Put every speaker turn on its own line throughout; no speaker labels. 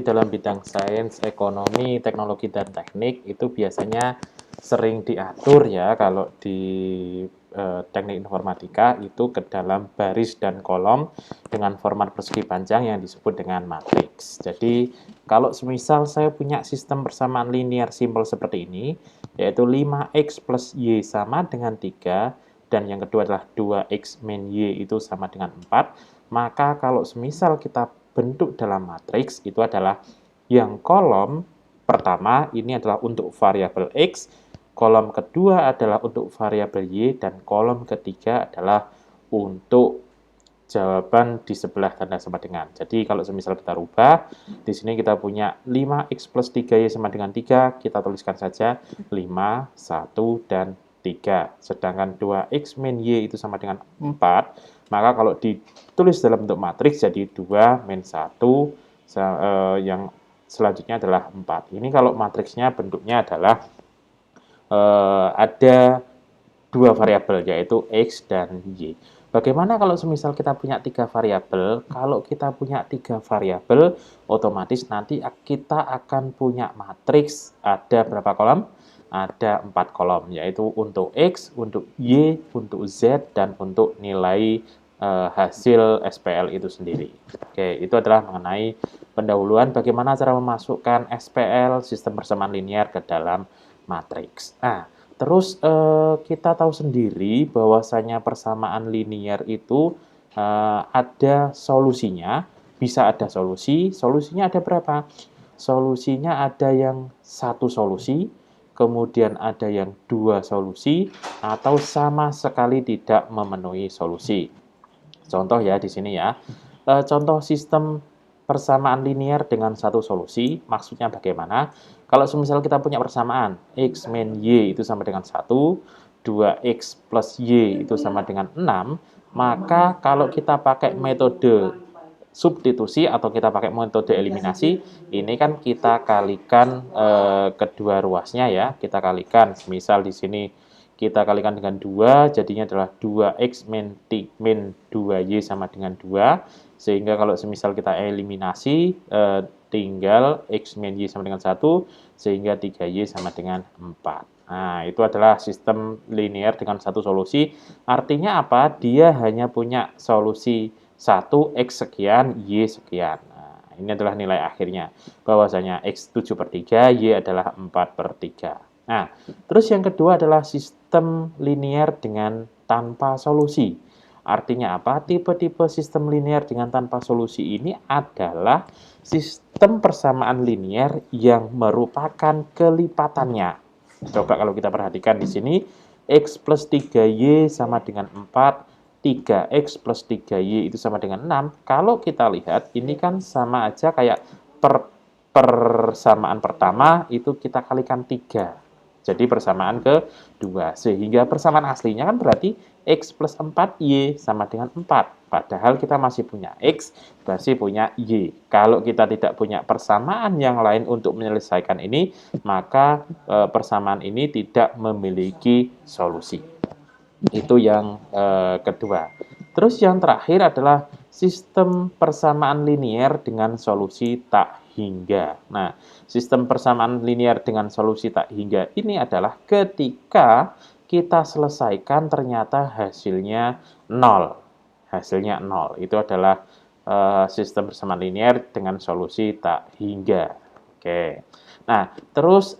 Dalam bidang sains, ekonomi, teknologi, dan teknik itu biasanya sering diatur ya kalau di teknik informatika itu ke dalam baris dan kolom dengan format persegi panjang yang disebut dengan matriks. Jadi kalau semisal saya punya sistem persamaan linear simpel seperti ini, yaitu 5x plus y sama dengan 3, dan yang kedua adalah 2x min y itu sama dengan 4, maka kalau semisal kita bentuk dalam matriks itu adalah yang kolom pertama ini adalah untuk variabel x, kolom kedua adalah untuk variabel y, dan kolom ketiga adalah untuk jawaban di sebelah tanda sama dengan. Jadi kalau semisal kita rubah, di sini kita punya 5x plus 3y sama dengan 3, kita tuliskan saja 5, 1, dan 3. Sedangkan 2x min y itu sama dengan 4, maka kalau ditulis dalam bentuk matriks jadi 2 min 1, yang selanjutnya adalah 4. Ini kalau matriksnya bentuknya adalah ada dua variabel, yaitu x dan y. Bagaimana kalau semisal kita punya 3 variabel? Kalau kita punya 3 variabel, otomatis nanti kita akan punya matriks ada berapa kolom? Ada 4 kolom, yaitu untuk x, untuk y, untuk z, dan untuk nilai hasil SPL itu sendiri. Oke, itu adalah mengenai pendahuluan bagaimana cara memasukkan SPL, sistem persamaan linear, ke dalam matriks. Nah, terus kita tahu sendiri bahwasanya persamaan linear itu ada solusinya, bisa ada solusi. Solusinya ada berapa? Solusinya ada yang satu solusi, kemudian ada yang dua solusi, atau sama sekali tidak memenuhi solusi. Contoh ya di sini ya. Contoh sistem persamaan linear dengan satu solusi, maksudnya bagaimana? Kalau semisal kita punya persamaan x min y itu sama dengan 1, 2x plus y itu sama dengan 6, maka kalau kita pakai metode substitusi atau kita pakai metode eliminasi, ini kan kita kalikan kedua ruasnya ya, kita kalikan. Misal di sini kita kalikan dengan 2, jadinya adalah 2x min 2y sama dengan 2, sehingga kalau semisal kita eliminasi, tinggal x min y sama dengan 1, sehingga 3y sama dengan 4. Nah, itu adalah sistem linear dengan satu solusi. Artinya apa? Dia hanya punya solusi 1, x sekian, y sekian. Nah, ini adalah nilai akhirnya. Bahwasanya x 7/3, y adalah 4/3. Nah, terus yang kedua adalah sistem linear dengan tanpa solusi. Artinya apa? Tipe-tipe sistem linear dengan tanpa solusi ini adalah sistem persamaan linear yang merupakan kelipatannya. Coba kalau kita perhatikan di sini, x plus 3y sama dengan 4, 3x plus 3y itu sama dengan 6. Kalau kita lihat, ini kan sama aja kayak persamaan pertama itu kita kalikan 3. Jadi persamaan kedua. Sehingga persamaan aslinya kan berarti x plus 4y sama dengan 4. Padahal kita masih punya x, masih punya y. Kalau kita tidak punya persamaan yang lain untuk menyelesaikan ini, maka persamaan ini tidak memiliki solusi. Itu yang kedua. Terus yang terakhir adalah sistem persamaan linear dengan solusi tak hingga. Nah, sistem persamaan linear dengan solusi tak hingga ini adalah ketika kita selesaikan ternyata hasilnya 0. Hasilnya 0. Itu adalah sistem persamaan linear dengan solusi tak hingga. Oke. Nah, terus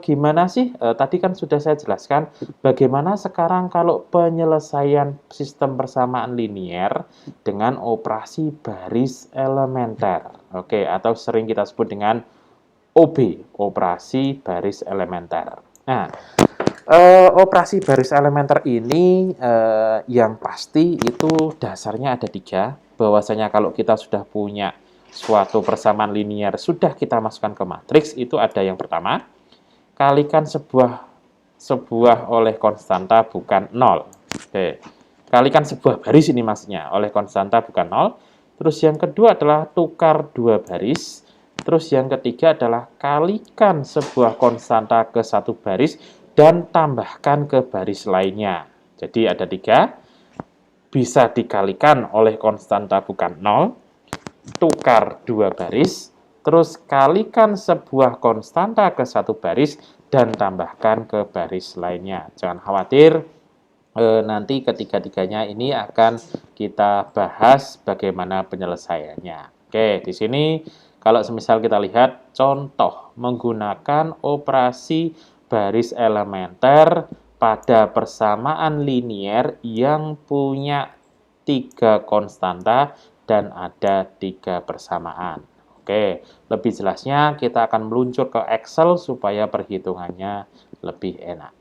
gimana sih? Tadi kan sudah saya jelaskan bagaimana sekarang kalau penyelesaian sistem persamaan linear dengan operasi baris elementer. Oke, atau sering kita sebut dengan OB, operasi baris elementer. Nah, operasi baris elementer ini yang pasti itu dasarnya ada 3. Bahwasanya kalau kita sudah punya suatu persamaan linear sudah kita masukkan ke matriks, itu ada yang pertama, kalikan sebuah oleh konstanta bukan 0. Oke. Kalikan sebuah baris ini maksudnya oleh konstanta bukan 0. Terus yang kedua adalah tukar dua baris. Terus yang ketiga adalah kalikan sebuah konstanta ke satu baris dan tambahkan ke baris lainnya. Jadi ada 3. Bisa dikalikan oleh konstanta bukan 0, tukar dua baris, terus kalikan sebuah konstanta ke satu baris, dan tambahkan ke baris lainnya. Jangan khawatir, nanti ketiga-tiganya ini akan kita bahas bagaimana penyelesaiannya. Oke, di sini kalau semisal kita lihat contoh menggunakan operasi baris elementer pada persamaan linier yang punya 3 konstanta dan ada 3 persamaan. Oke, lebih jelasnya kita akan meluncur ke Excel supaya perhitungannya lebih enak.